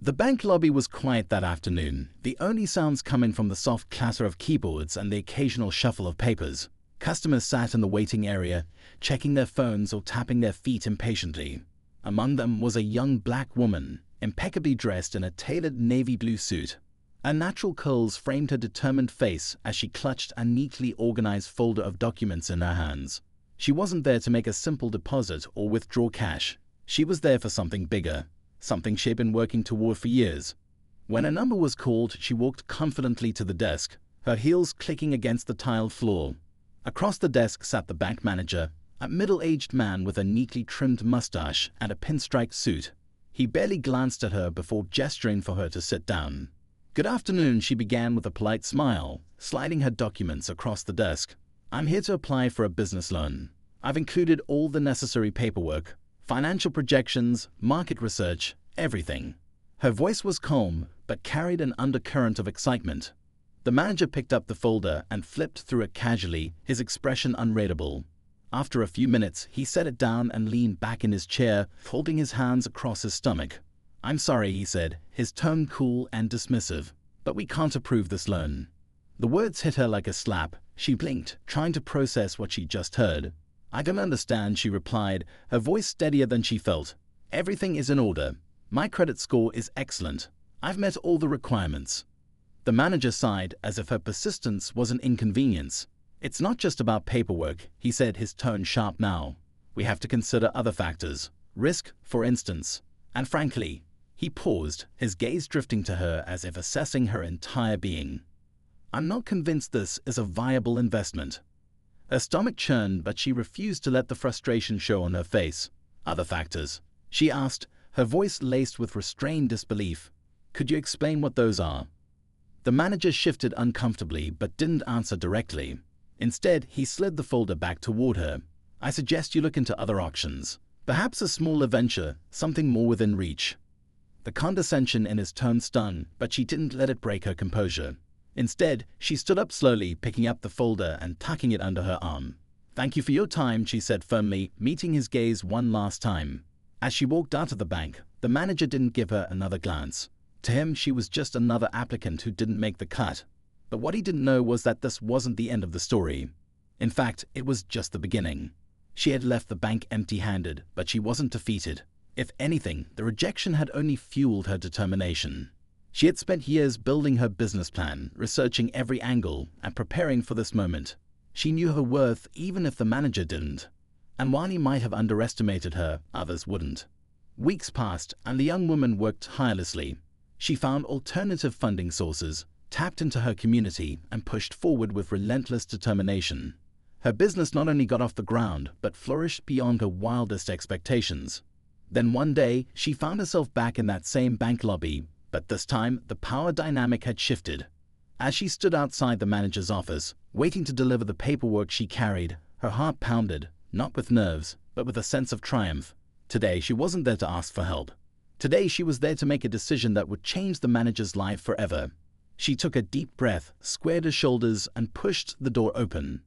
The bank lobby was quiet that afternoon, the only sounds coming from the soft clatter of keyboards and the occasional shuffle of papers. Customers sat in the waiting area, checking their phones or tapping their feet impatiently. Among them was a young black woman, impeccably dressed in a tailored navy blue suit. Her natural curls framed her determined face as she clutched a neatly organized folder of documents in her hands. She wasn't there to make a simple deposit or withdraw cash. She was there for something bigger, something she'd been working toward for years. When a number was called, she walked confidently to the desk, her heels clicking against the tiled floor. Across the desk sat the bank manager, a middle-aged man with a neatly trimmed mustache and a pinstripe suit. He barely glanced at her before gesturing for her to sit down. "Good afternoon," she began with a polite smile, sliding her documents across the desk. "I'm here to apply for a business loan. I've included all the necessary paperwork, financial projections, market research, everything." Her voice was calm, but carried an undercurrent of excitement. The manager picked up the folder and flipped through it casually, his expression unreadable. After a few minutes, he set it down and leaned back in his chair, folding his hands across his stomach. "I'm sorry," he said, his tone cool and dismissive, "but we can't approve this loan." The words hit her like a slap. She blinked, trying to process what she'd just heard. "I don't understand," she replied, her voice steadier than she felt. "Everything is in order. My credit score is excellent. I've met all the requirements." The manager sighed as if her persistence was an inconvenience. "It's not just about paperwork," he said, his tone sharp now. "We have to consider other factors. Risk, for instance. And frankly," he paused, his gaze drifting to her as if assessing her entire being, "I'm not convinced this is a viable investment." Her stomach churned, but she refused to let the frustration show on her face. "Other factors?" she asked, her voice laced with restrained disbelief. "Could you explain what those are?" The manager shifted uncomfortably but didn't answer directly. Instead, he slid the folder back toward her. "I suggest you look into other options. Perhaps a smaller venture, something more within reach." The condescension in his tone stung, but she didn't let it break her composure. Instead, she stood up slowly, picking up the folder and tucking it under her arm. "Thank you for your time," she said firmly, meeting his gaze one last time. As she walked out of the bank, the manager didn't give her another glance. To him, she was just another applicant who didn't make the cut. But what he didn't know was that this wasn't the end of the story. In fact, it was just the beginning. She had left the bank empty-handed, but she wasn't defeated. If anything, the rejection had only fueled her determination. She had spent years building her business plan, researching every angle, and preparing for this moment. She knew her worth even if the manager didn't. And while he might have underestimated her, others wouldn't. Weeks passed, and the young woman worked tirelessly. She found alternative funding sources, tapped into her community, and pushed forward with relentless determination. Her business not only got off the ground, but flourished beyond her wildest expectations. Then one day, she found herself back in that same bank lobby, but this time the power dynamic had shifted. As she stood outside the manager's office, waiting to deliver the paperwork she carried, her heart pounded, not with nerves, but with a sense of triumph. Today, she wasn't there to ask for help. Today, she was there to make a decision that would change the manager's life forever. She took a deep breath, squared her shoulders, and pushed the door open.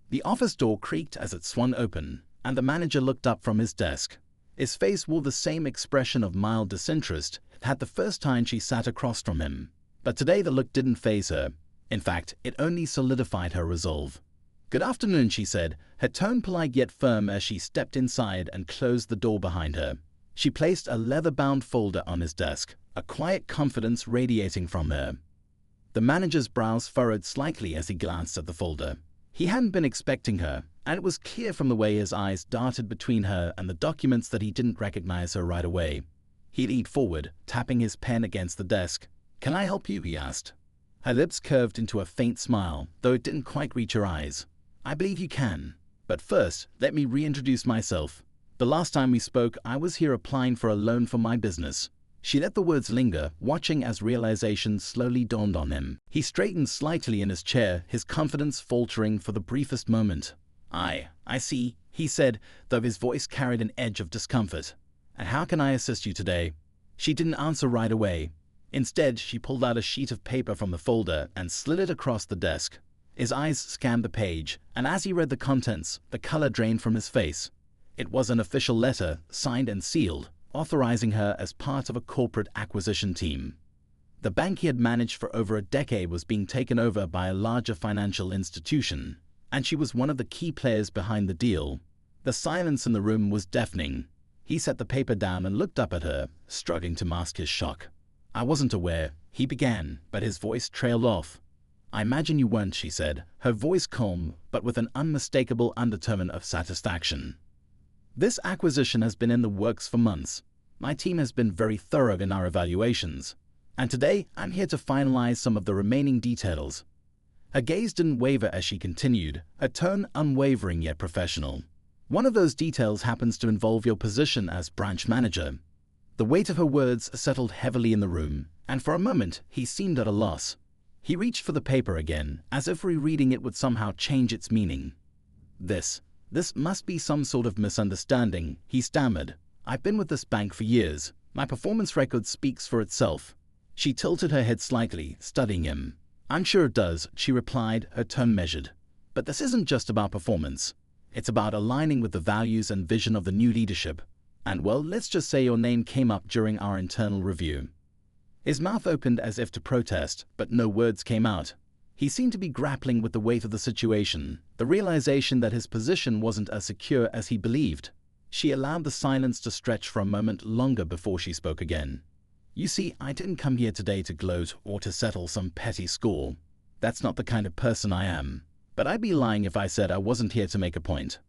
The office door creaked as it swung open, and the manager looked up from his desk. His face wore the same expression of mild disinterest it had the first time she sat across from him. But today the look didn't faze her. In fact, it only solidified her resolve. "Good afternoon," she said, her tone polite yet firm as she stepped inside and closed the door behind her. She placed a leather-bound folder on his desk, a quiet confidence radiating from her. The manager's brows furrowed slightly as he glanced at the folder. He hadn't been expecting her, and it was clear from the way his eyes darted between her and the documents that he didn't recognize her right away. He leaned forward, tapping his pen against the desk. "Can I help you?" he asked. Her lips curved into a faint smile, though it didn't quite reach her eyes. "I believe you can. But first, let me reintroduce myself. The last time we spoke, I was here applying for a loan for my business." She let the words linger, watching as realization slowly dawned on him. He straightened slightly in his chair, his confidence faltering for the briefest moment. I see," he said, though his voice carried an edge of discomfort. "And how can I assist you today?" She didn't answer right away. Instead, she pulled out a sheet of paper from the folder and slid it across the desk. His eyes scanned the page, and as he read the contents, the color drained from his face. It was an official letter, signed and sealed, authorizing her as part of a corporate acquisition team. The bank he had managed for over a decade was being taken over by a larger financial institution, and she was one of the key players behind the deal. The silence in the room was deafening. He set the paper down and looked up at her, struggling to mask his shock. "I wasn't aware," he began, but his voice trailed off. "I imagine you weren't," she said, her voice calm, but with an unmistakable undertone of satisfaction. "This acquisition has been in the works for months. My team has been very thorough in our evaluations, and today I'm here to finalize some of the remaining details." Her gaze didn't waver as she continued, her tone unwavering yet professional. "One of those details happens to involve your position as branch manager." The weight of her words settled heavily in the room, and for a moment he seemed at a loss. He reached for the paper again, as if rereading it would somehow change its meaning. This must be some sort of misunderstanding," he stammered. "I've been with this bank for years. My performance record speaks for itself." She tilted her head slightly, studying him. "I'm sure it does," she replied, her tone measured. "But this isn't just about performance. It's about aligning with the values and vision of the new leadership. And well, let's just say your name came up during our internal review." His mouth opened as if to protest, but no words came out. He seemed to be grappling with the weight of the situation, the realization that his position wasn't as secure as he believed. She allowed the silence to stretch for a moment longer before she spoke again. "You see, I didn't come here today to gloat or to settle some petty score. That's not the kind of person I am. But I'd be lying if I said I wasn't here to make a point."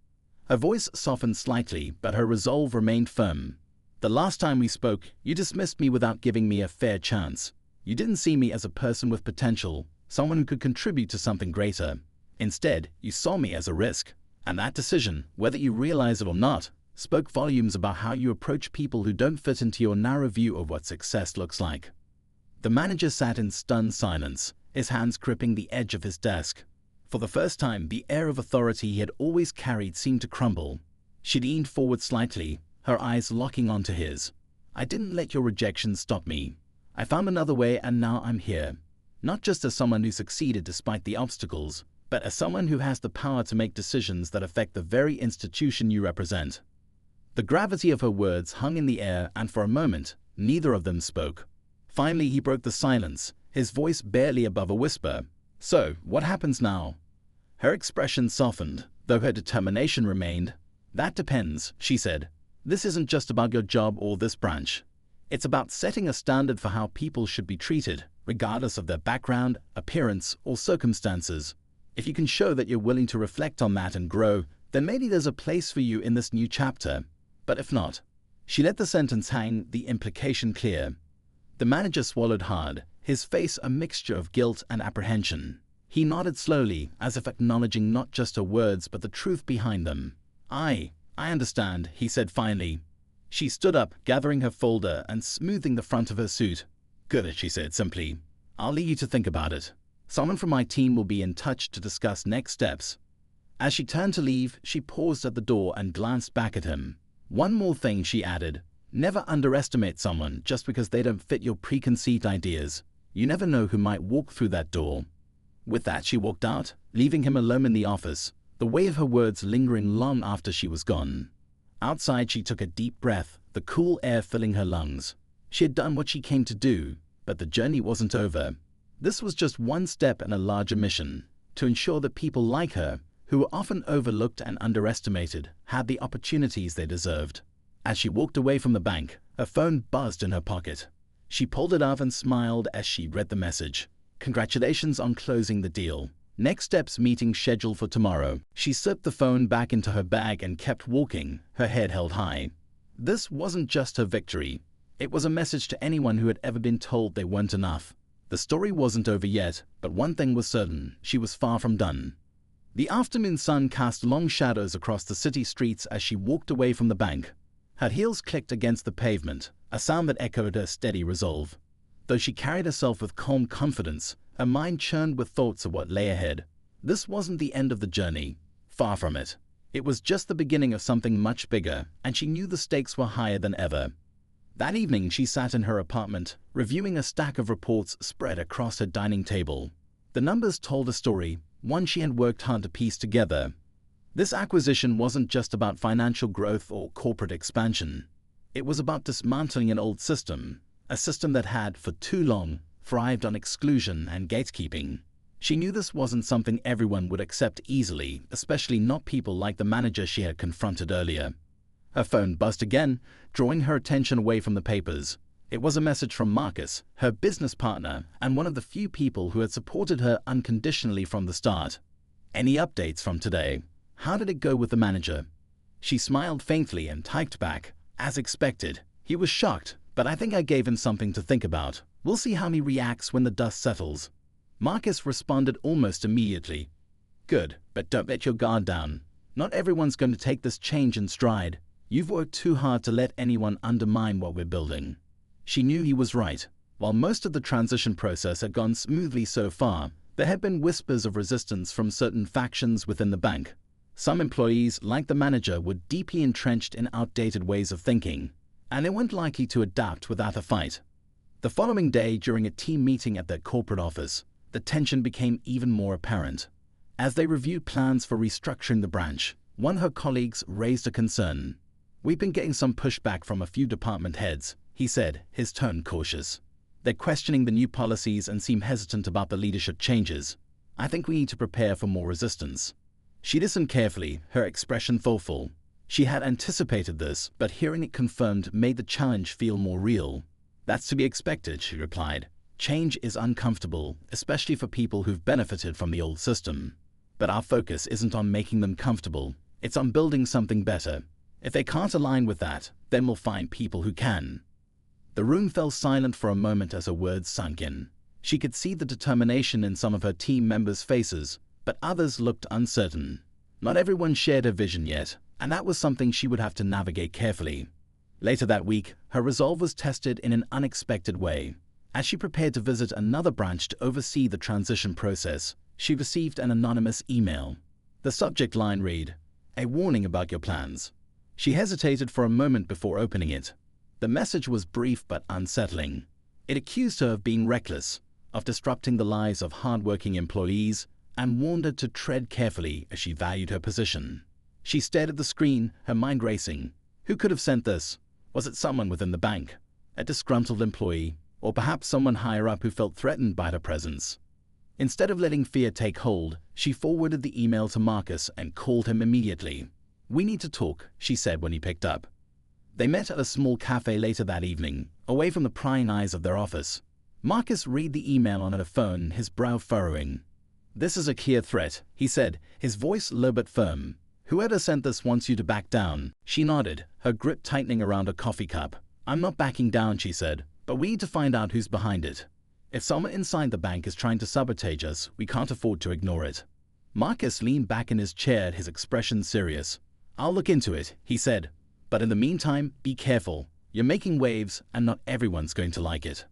Her voice softened slightly, but her resolve remained firm. "The last time we spoke, you dismissed me without giving me a fair chance. You didn't see me as a person with potential, someone who could contribute to something greater. Instead, you saw me as a risk. And that decision, whether you realize it or not, spoke volumes about how you approach people who don't fit into your narrow view of what success looks like." The manager sat in stunned silence, his hands gripping the edge of his desk. For the first time, the air of authority he had always carried seemed to crumble. She leaned forward slightly, her eyes locking onto his. "I didn't let your rejection stop me. I found another way, and now I'm here. Not just as someone who succeeded despite the obstacles, but as someone who has the power to make decisions that affect the very institution you represent." The gravity of her words hung in the air, and for a moment, neither of them spoke. Finally, he broke the silence, his voice barely above a whisper. "So, what happens now?" Her expression softened, though her determination remained. "That depends," she said. "This isn't just about your job or this branch. It's about setting a standard for how people should be treated, regardless of their background, appearance, or circumstances. If you can show that you're willing to reflect on that and grow, then maybe there's a place for you in this new chapter. But if not..." She let the sentence hang, the implication clear. The manager swallowed hard, his face a mixture of guilt and apprehension. He nodded slowly, as if acknowledging not just her words but the truth behind them. I understand," he said finally. She stood up, gathering her folder and smoothing the front of her suit. "Good," she said simply. "I'll leave you to think about it. Someone from my team will be in touch to discuss next steps." As she turned to leave, she paused at the door and glanced back at him. "One more thing," she added. "Never underestimate someone just because they don't fit your preconceived ideas. You never know who might walk through that door." With that, she walked out, leaving him alone in the office, the weight of her words lingering long after she was gone. Outside, she took a deep breath, the cool air filling her lungs. She had done what she came to do, but the journey wasn't over. This was just one step in a larger mission, to ensure that people like her, who were often overlooked and underestimated, had the opportunities they deserved. As she walked away from the bank, her phone buzzed in her pocket. She pulled it out and smiled as she read the message. "Congratulations on closing the deal. Next steps meeting scheduled for tomorrow." She slipped the phone back into her bag and kept walking, her head held high. This wasn't just her victory. It was a message to anyone who had ever been told they weren't enough. The story wasn't over yet, but one thing was certain: she was far from done. The afternoon sun cast long shadows across the city streets as she walked away from the bank. Her heels clicked against the pavement, a sound that echoed her steady resolve. Though she carried herself with calm confidence, her mind churned with thoughts of what lay ahead. This wasn't the end of the journey. Far from it. It was just the beginning of something much bigger, and she knew the stakes were higher than ever. That evening, she sat in her apartment, reviewing a stack of reports spread across her dining table. The numbers told a story, one she had worked hard to piece together. This acquisition wasn't just about financial growth or corporate expansion. It was about dismantling an old system, a system that had, for too long, thrived on exclusion and gatekeeping. She knew this wasn't something everyone would accept easily, especially not people like the manager she had confronted earlier. Her phone buzzed again, drawing her attention away from the papers. It was a message from Marcus, her business partner, and one of the few people who had supported her unconditionally from the start. "Any updates from today? How did it go with the manager?" She smiled faintly and typed back, "As expected. He was shocked, but I think I gave him something to think about. We'll see how he reacts when the dust settles." Marcus responded almost immediately. "Good, but don't let your guard down. Not everyone's going to take this change in stride. You've worked too hard to let anyone undermine what we're building." She knew he was right. While most of the transition process had gone smoothly so far, there had been whispers of resistance from certain factions within the bank. Some employees, like the manager, were deeply entrenched in outdated ways of thinking, and they weren't likely to adapt without a fight. The following day, during a team meeting at their corporate office, the tension became even more apparent. As they reviewed plans for restructuring the branch, one of her colleagues raised a concern. "We've been getting some pushback from a few department heads," he said, his tone cautious. "They're questioning the new policies and seem hesitant about the leadership changes. I think we need to prepare for more resistance." She listened carefully, her expression thoughtful. She had anticipated this, but hearing it confirmed made the challenge feel more real. "That's to be expected," she replied. "Change is uncomfortable, especially for people who've benefited from the old system. But our focus isn't on making them comfortable, it's on building something better. If they can't align with that, then we'll find people who can." The room fell silent for a moment as her words sunk in. She could see the determination in some of her team members' faces, but others looked uncertain. Not everyone shared her vision yet, and that was something she would have to navigate carefully. Later that week, her resolve was tested in an unexpected way. As she prepared to visit another branch to oversee the transition process, she received an anonymous email. The subject line read, "A warning about your plans." She hesitated for a moment before opening it. The message was brief but unsettling. It accused her of being reckless, of disrupting the lives of hard-working employees, and warned her to tread carefully as she valued her position. She stared at the screen, her mind racing. Who could have sent this? Was it someone within the bank? A disgruntled employee? Or perhaps someone higher up who felt threatened by her presence? Instead of letting fear take hold, she forwarded the email to Marcus and called him immediately. "We need to talk," she said when he picked up. They met at a small cafe later that evening, away from the prying eyes of their office. Marcus read the email on her phone, his brow furrowing. "This is a clear threat," he said, his voice low but firm. "Whoever sent this wants you to back down." She nodded, her grip tightening around her coffee cup. "I'm not backing down," she said, "but we need to find out who's behind it. If someone inside the bank is trying to sabotage us, we can't afford to ignore it." Marcus leaned back in his chair, his expression serious. "I'll look into it," he said. "But in the meantime, be careful. You're making waves, and not everyone's going to like it."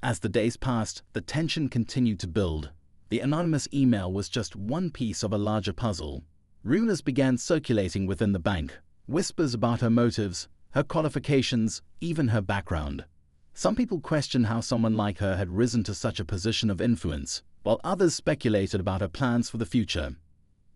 As the days passed, the tension continued to build. The anonymous email was just one piece of a larger puzzle. Rumors began circulating within the bank, whispers about her motives, her qualifications, even her background. Some people questioned how someone like her had risen to such a position of influence, while others speculated about her plans for the future.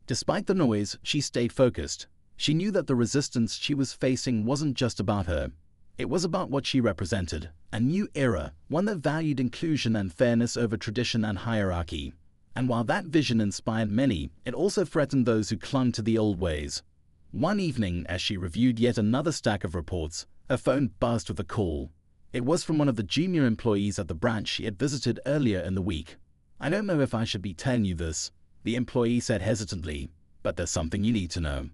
Despite the noise, she stayed focused. She knew that the resistance she was facing wasn't just about her. It was about what she represented, a new era, one that valued inclusion and fairness over tradition and hierarchy. And while that vision inspired many, it also threatened those who clung to the old ways. One evening, as she reviewed yet another stack of reports, her phone buzzed with a call. It was from one of the junior employees at the branch she had visited earlier in the week. "I don't know if I should be telling you this," the employee said hesitantly, "but there's something you need to know."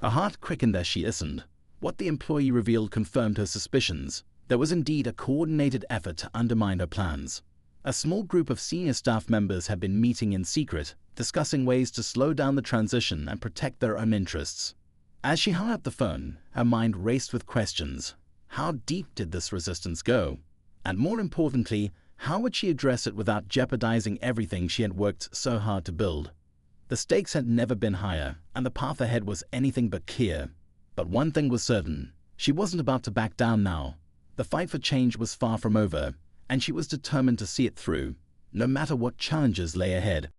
Her heart quickened as she listened. What the employee revealed confirmed her suspicions. There was indeed a coordinated effort to undermine her plans. A small group of senior staff members had been meeting in secret, discussing ways to slow down the transition and protect their own interests. As she hung up the phone, her mind raced with questions. How deep did this resistance go? And more importantly, how would she address it without jeopardizing everything she had worked so hard to build? The stakes had never been higher, and the path ahead was anything but clear. But one thing was certain. She wasn't about to back down now. The fight for change was far from over, and she was determined to see it through, no matter what challenges lay ahead.